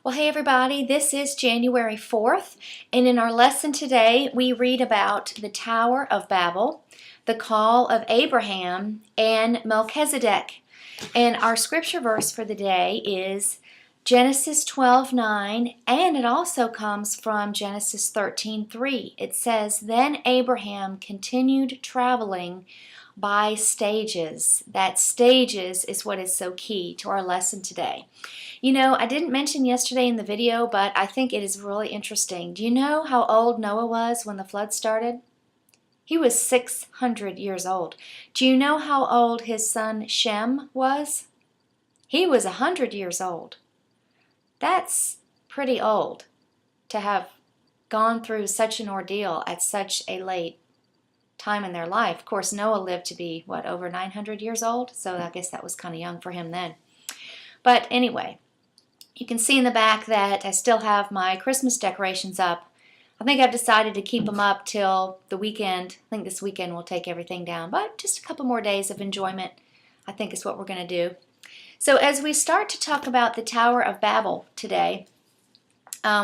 Well, hey everybody, this is January 4th, and in our lesson today, we read about the Tower of Babel, the call of Abraham, and Melchizedek. And our scripture verse for the day is Genesis 12:9, and it also comes from Genesis 13:3. It says, "Then Abraham continued traveling by stages." That stages is what is so key to our lesson today. You know, I didn't mention yesterday in the video, but I think it is really interesting. Do you know how old Noah was when the flood started? He was 600 years old. Do you know how old his son Shem was? He was 100 years old. That's pretty old to have gone through such an ordeal at such a late time in their life. Of course, Noah lived to be, over 900 years old? So I guess that was kind of young for him then. But anyway, you can see in the back that I still have my Christmas decorations up. I think I've decided to keep them up till the weekend. I think this weekend we'll take everything down, but just a couple more days of enjoyment, I think, is what we're going to do. So as we start to talk about the Tower of Babel today,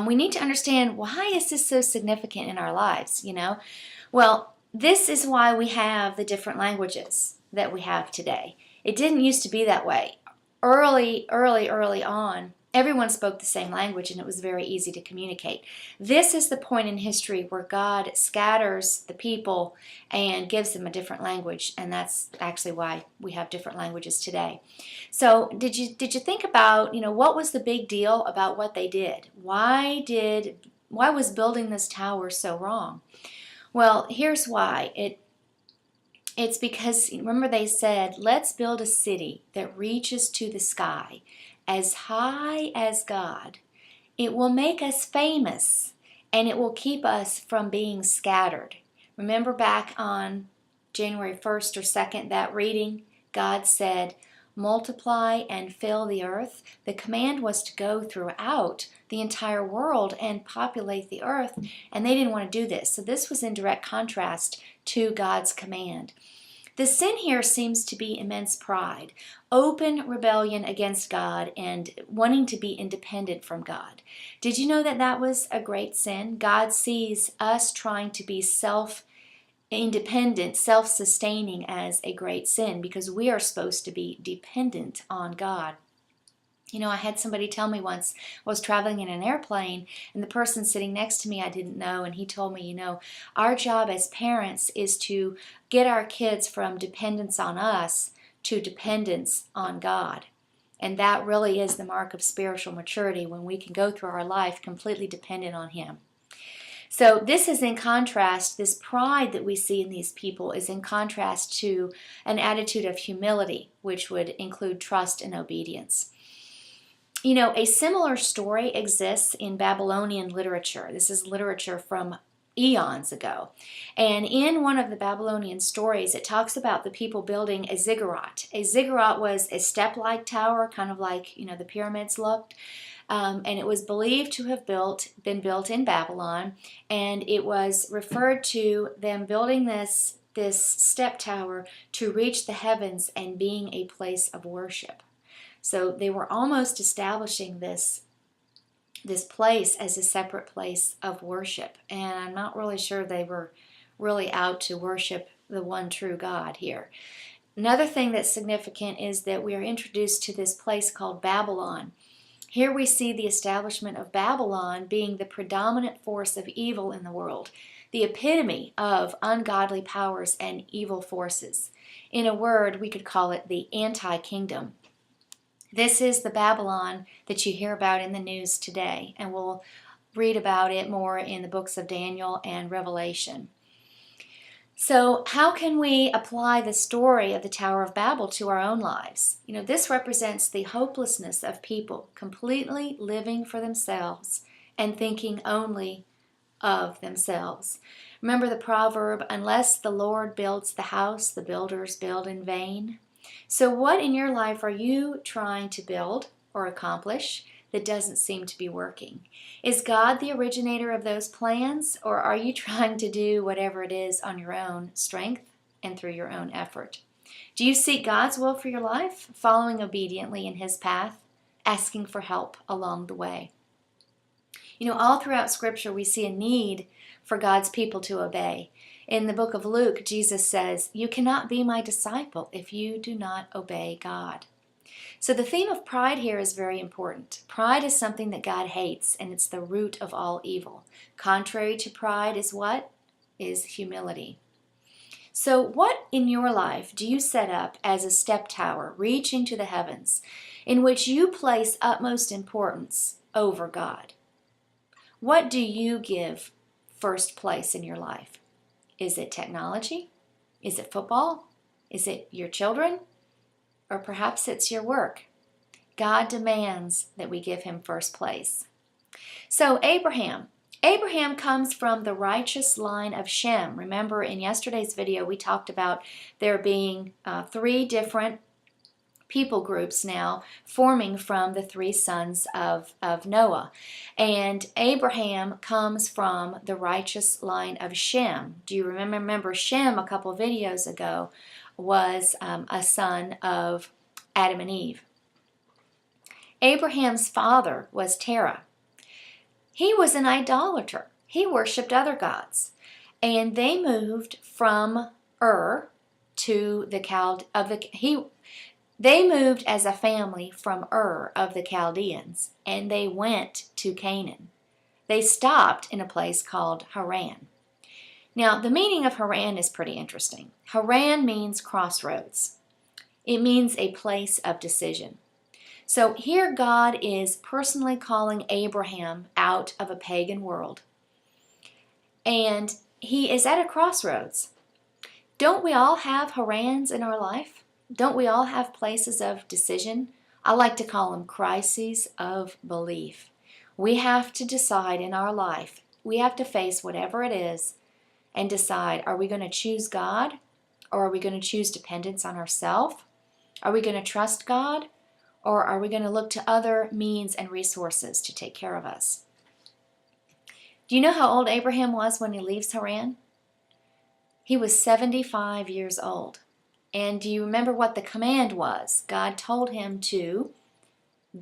we need to understand, why is this so significant in our lives, Well, this is why we have the different languages that we have today. It didn't used to be that way. Early on, everyone spoke the same language and it was very easy to communicate. This is the point in history where God scatters the people and gives them a different language, and that's actually why we have different languages today. So did you think about, what was the big deal about what they did? Why was building this tower so wrong? Well, here's why. It's because, remember, they said, let's build a city that reaches to the sky, as high as God. It will make us famous, and it will keep us from being scattered. Remember back on January 1st or 2nd, that reading, God said, multiply and fill the earth. The command was to go throughout the entire world and populate the earth, and they didn't want to do this. So this was in direct contrast to God's command. The sin here seems to be immense pride, open rebellion against God, and wanting to be independent from God. Did you know that that was a great sin? God sees us trying to be self-independent, self-sustaining as a great sin, because we are supposed to be dependent on God. I had somebody tell me once, I was traveling in an airplane, and the person sitting next to me I didn't know, and he told me, our job as parents is to get our kids from dependence on us to dependence on God. And that really is the mark of spiritual maturity, when we can go through our life completely dependent on Him. So this is in contrast, this pride that we see in these people is in contrast to an attitude of humility, which would include trust and obedience. A similar story exists in Babylonian literature. This is literature from eons ago. And in one of the Babylonian stories, it talks about the people building a ziggurat. A ziggurat was a step-like tower, kind of like, the pyramids looked. And it was believed to have been built in Babylon. And it was referred to them building this step tower to reach the heavens and being a place of worship. So they were almost establishing this place as a separate place of worship. And I'm not really sure they were really out to worship the one true God here. Another thing that's significant is that we are introduced to this place called Babylon. Here we see the establishment of Babylon being the predominant force of evil in the world, the epitome of ungodly powers and evil forces. In a word, we could call it the anti-kingdom. This is the Babylon that you hear about in the news today, and we'll read about it more in the books of Daniel and Revelation. So how can we apply the story of the Tower of Babel to our own lives? This represents the hopelessness of people completely living for themselves and thinking only of themselves. Remember the proverb, unless the Lord builds the house, the builders build in vain. So what in your life are you trying to build or accomplish that doesn't seem to be working? Is God the originator of those plans, or are you trying to do whatever it is on your own strength and through your own effort? Do you seek God's will for your life, following obediently in His path, asking for help along the way? You know, all throughout Scripture we see a need for God's people to obey. In the book of Luke, Jesus says, "You cannot be my disciple if you do not obey God." So the theme of pride here is very important. Pride is something that God hates, and it's the root of all evil. Contrary to pride is what? Is humility. So what in your life do you set up as a step tower reaching to the heavens in which you place utmost importance over God? What do you give first place in your life? Is it technology? Is it football? Is it your children? Or perhaps it's your work. God demands that we give him first place. So Abraham comes from the righteous line of Shem. Remember in yesterday's video we talked about there being 3 different people groups now forming from the 3 sons of Noah. And Abraham comes from the righteous line of Shem. Do you remember Shem a couple of videos ago was a son of Adam and Eve. Abraham's father was Terah. He was an idolater. He worshipped other gods. And they moved from Ur to the they moved as a family from Ur of the Chaldeans, and they went to Canaan. They stopped in a place called Haran. Now, the meaning of Haran is pretty interesting. Haran means crossroads. It means a place of decision. So here God is personally calling Abraham out of a pagan world. And he is at a crossroads. Don't we all have Harans in our life? Don't we all have places of decision? I like to call them crises of belief. We have to decide in our life. We have to face whatever it is and decide, are we going to choose God or are we going to choose dependence on ourselves? Are we going to trust God or are we going to look to other means and resources to take care of us? Do you know how old Abraham was when he leaves Haran? He was 75 years old. And do you remember what the command was? God told him to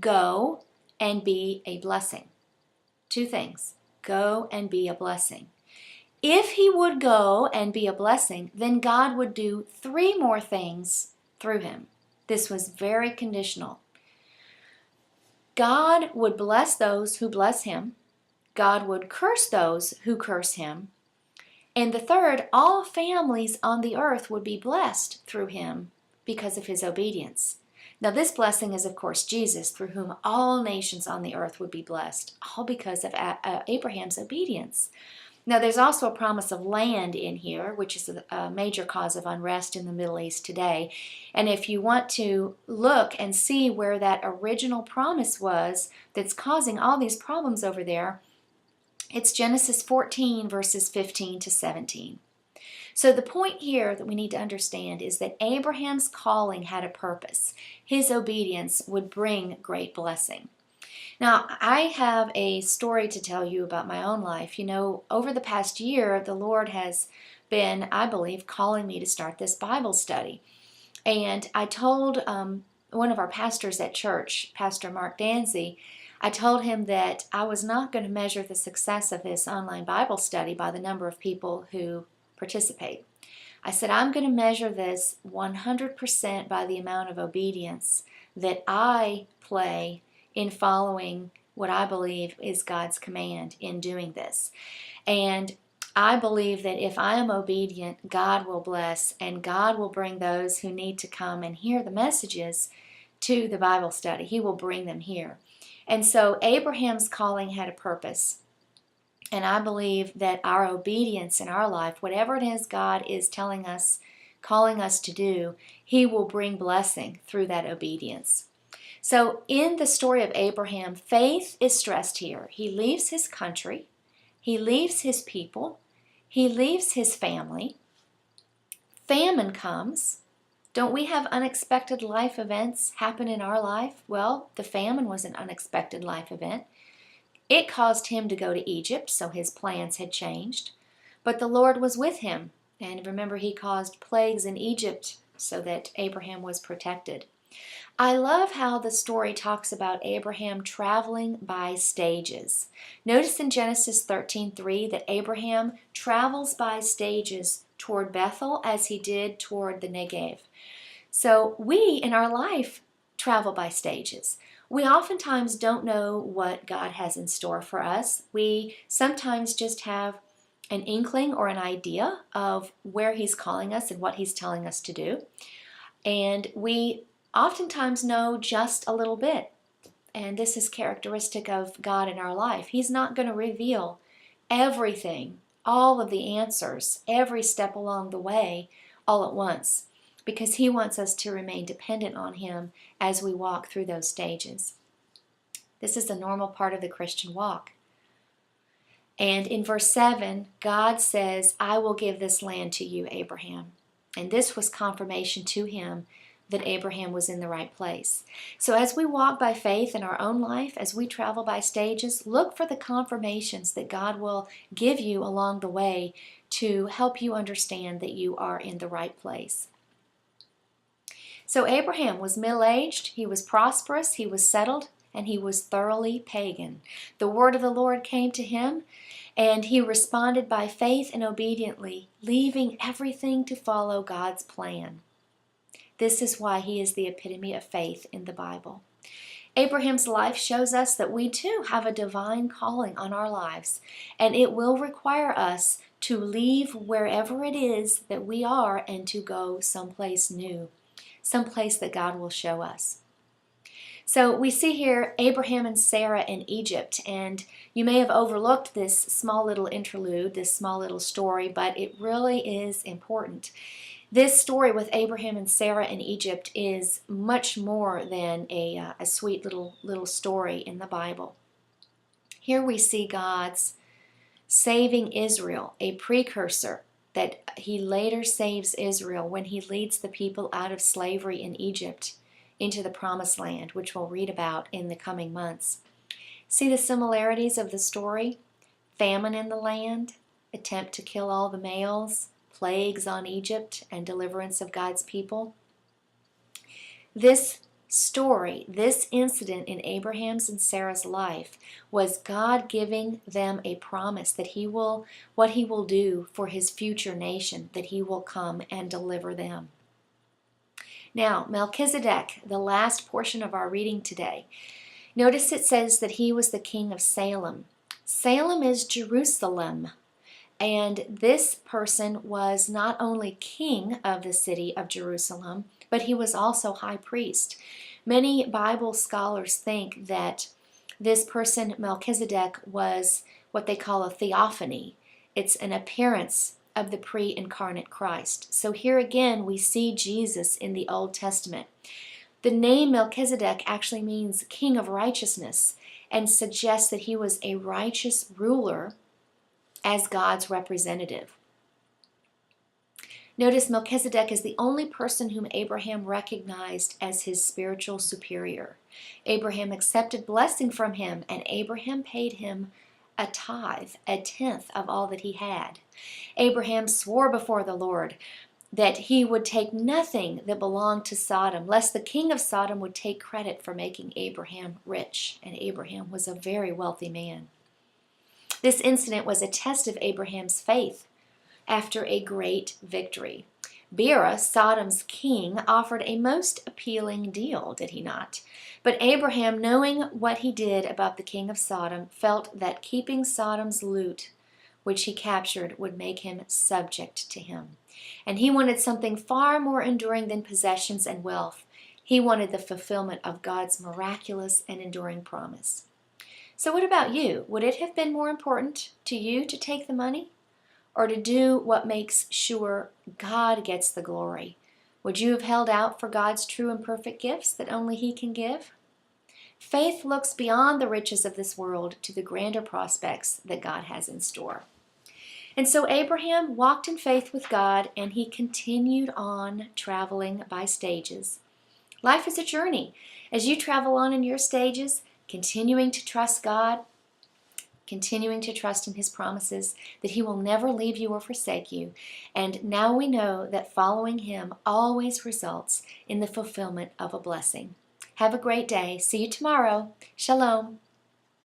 go and be a blessing. 2 things. Go and be a blessing. If he would go and be a blessing, then God would do 3 more things through him. This was very conditional. God would bless those who bless him. God would curse those who curse him. And the third, all families on the earth would be blessed through him because of his obedience. Now this blessing is of course Jesus, through whom all nations on the earth would be blessed, all because of Abraham's obedience. Now there's also a promise of land in here, which is a major cause of unrest in the Middle East today. And if you want to look and see where that original promise was that's causing all these problems over there, it's Genesis 14 verses 15 to 17. So the point here that we need to understand is that Abraham's calling had a purpose. His obedience would bring great blessing. Now, I have a story to tell you about my own life. You know, over the past year, the Lord has been, I believe, calling me to start this Bible study. And I told one of our pastors at church, Pastor Mark Danzy, I told him that I was not going to measure the success of this online Bible study by the number of people who participate. I said, I'm going to measure this 100% by the amount of obedience that I play in following what I believe is God's command in doing this. And I believe that if I am obedient, God will bless and God will bring those who need to come and hear the messages to the Bible study. He will bring them here. And so Abraham's calling had a purpose. And I believe that our obedience in our life, whatever it is God is telling us, calling us to do, He will bring blessing through that obedience. So in the story of Abraham, faith is stressed here. He leaves his country. He leaves his people. He leaves his family. Famine comes. Don't we have unexpected life events happen in our life? Well, the famine was an unexpected life event. It caused him to go to Egypt, so his plans had changed. But the Lord was with him. And remember, He caused plagues in Egypt so that Abraham was protected. I love how the story talks about Abraham traveling by stages. Notice in Genesis 13:3 that Abraham travels by stages toward Bethel as he did toward the Negev. So we in our life travel by stages. We oftentimes don't know what God has in store for us. We sometimes just have an inkling or an idea of where He's calling us and what He's telling us to do. And we oftentimes know just a little bit. And this is characteristic of God in our life. He's not going to reveal everything, all of the answers, every step along the way, all at once, because He wants us to remain dependent on Him as we walk through those stages. This is a normal part of the Christian walk. And in verse 7, God says, I will give this land to you, Abraham. And this was confirmation to him that Abraham was in the right place. So as we walk by faith in our own life, as we travel by stages, look for the confirmations that God will give you along the way to help you understand that you are in the right place. So Abraham was middle-aged, he was prosperous, he was settled, and he was thoroughly pagan. The word of the Lord came to him, and he responded by faith and obediently, leaving everything to follow God's plan. This is why he is the epitome of faith in the Bible. Abraham's life shows us that we too have a divine calling on our lives, and it will require us to leave wherever it is that we are and to go someplace new, someplace that God will show us. So we see here Abraham and Sarah in Egypt, and you may have overlooked this small little interlude, this small little story, but it really is important. This story with Abraham and Sarah in Egypt is much more than a sweet little story in the Bible. Here we see God's saving Israel, a precursor that He later saves Israel when He leads the people out of slavery in Egypt into the Promised Land, which we'll read about in the coming months. See the similarities of the story? Famine in the land, attempt to kill all the males, plagues on Egypt, and deliverance of God's people. This story, this incident in Abraham's and Sarah's life was God giving them a promise that what He will do for His future nation, that He will come and deliver them. Now, Melchizedek, the last portion of our reading today. Notice it says that he was the king of Salem. Salem is Jerusalem. And this person was not only king of the city of Jerusalem, but he was also high priest. Many Bible scholars think that this person, Melchizedek, was what they call a theophany. It's an appearance of the pre-incarnate Christ. So here again we see Jesus in the Old Testament. The name Melchizedek actually means king of righteousness and suggests that he was a righteous ruler as God's representative. Notice Melchizedek is the only person whom Abraham recognized as his spiritual superior. Abraham accepted blessing from him, and Abraham paid him a tithe, a tenth of all that he had. Abraham swore before the Lord that he would take nothing that belonged to Sodom, lest the king of Sodom would take credit for making Abraham rich. And Abraham was a very wealthy man. This incident was a test of Abraham's faith after a great victory. Bera, Sodom's king, offered a most appealing deal, did he not? But Abraham, knowing what he did about the king of Sodom, felt that keeping Sodom's loot, which he captured, would make him subject to him. And he wanted something far more enduring than possessions and wealth. He wanted the fulfillment of God's miraculous and enduring promise. So what about you? Would it have been more important to you to take the money, or to do what makes sure God gets the glory? Would you have held out for God's true and perfect gifts that only He can give? Faith looks beyond the riches of this world to the grander prospects that God has in store. And so Abraham walked in faith with God, and he continued on traveling by stages. Life is a journey. As you travel on in your stages, continuing to trust God, continuing to trust in His promises that He will never leave you or forsake you. And now we know that following Him always results in the fulfillment of a blessing. Have a great day. See you tomorrow. Shalom.